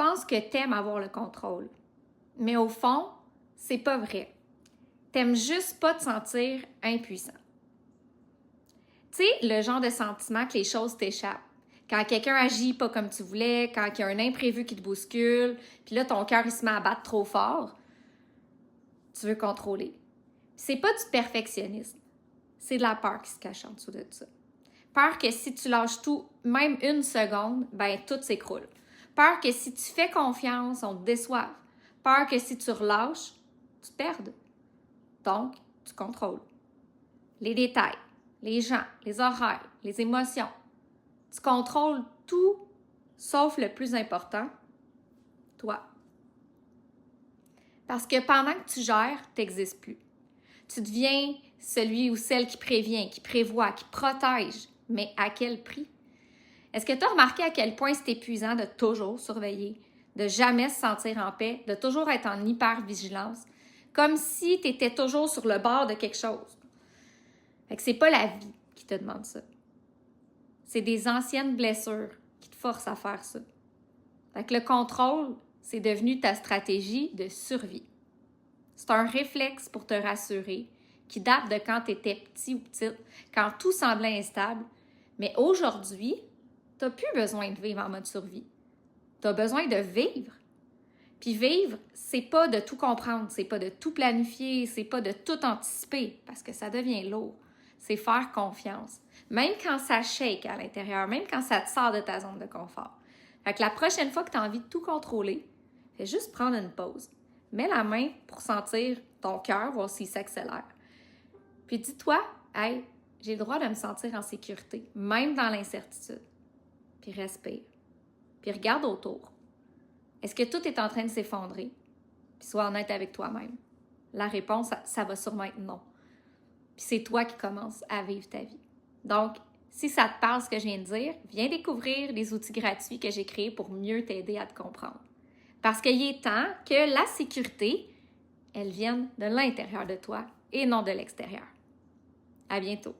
penses que t'aimes avoir le contrôle. Mais au fond, c'est pas vrai. T'aimes juste pas te sentir impuissant. Tu sais, le genre de sentiment que les choses t'échappent. Quand quelqu'un agit pas comme tu voulais, quand il y a un imprévu qui te bouscule, puis là, ton cœur, il se met à battre trop fort, tu veux contrôler. C'est pas du perfectionnisme. C'est de la peur qui se cache en dessous de ça. Peur que si tu lâches tout, même une seconde, ben tout s'écroule. Peur que si tu fais confiance, on te déçoive. Peur que si tu relâches, tu te perdes. Donc, tu contrôles. Les détails, les gens, les horaires, les émotions. Tu contrôles tout, sauf le plus important, toi. Parce que pendant que tu gères, tu n'existes plus. Tu deviens celui ou celle qui prévient, qui prévoit, qui protège. Mais à quel prix? Est-ce que tu as remarqué à quel point c'est épuisant de toujours surveiller, de jamais se sentir en paix, de toujours être en hyper-vigilance, comme si tu étais toujours sur le bord de quelque chose? Fait que c'est pas la vie qui te demande ça. C'est des anciennes blessures qui te forcent à faire ça. Fait que le contrôle, c'est devenu ta stratégie de survie. C'est un réflexe pour te rassurer qui date de quand tu étais petit ou petite, quand tout semblait instable. Mais aujourd'hui, tu n'as plus besoin de vivre en mode survie. Tu as besoin de vivre. Puis vivre, c'est pas de tout comprendre, c'est pas de tout planifier, c'est pas de tout anticiper, parce que ça devient lourd. C'est faire confiance. Même quand ça shake à l'intérieur, même quand ça te sort de ta zone de confort. Fait que la prochaine fois que tu as envie de tout contrôler, fais juste prendre une pause. Mets la main pour sentir ton cœur, voir s'il s'accélère. Puis dis-toi, hey, j'ai le droit de me sentir en sécurité, même dans l'incertitude. Puis respire. Puis regarde autour. Est-ce que tout est en train de s'effondrer? Puis sois honnête avec toi-même. La réponse, ça va sûrement être non. Puis c'est toi qui commences à vivre ta vie. Donc, si ça te parle ce que je viens de dire, viens découvrir les outils gratuits que j'ai créés pour mieux t'aider à te comprendre. Parce qu'il est temps que la sécurité, elle vienne de l'intérieur de toi et non de l'extérieur. À bientôt.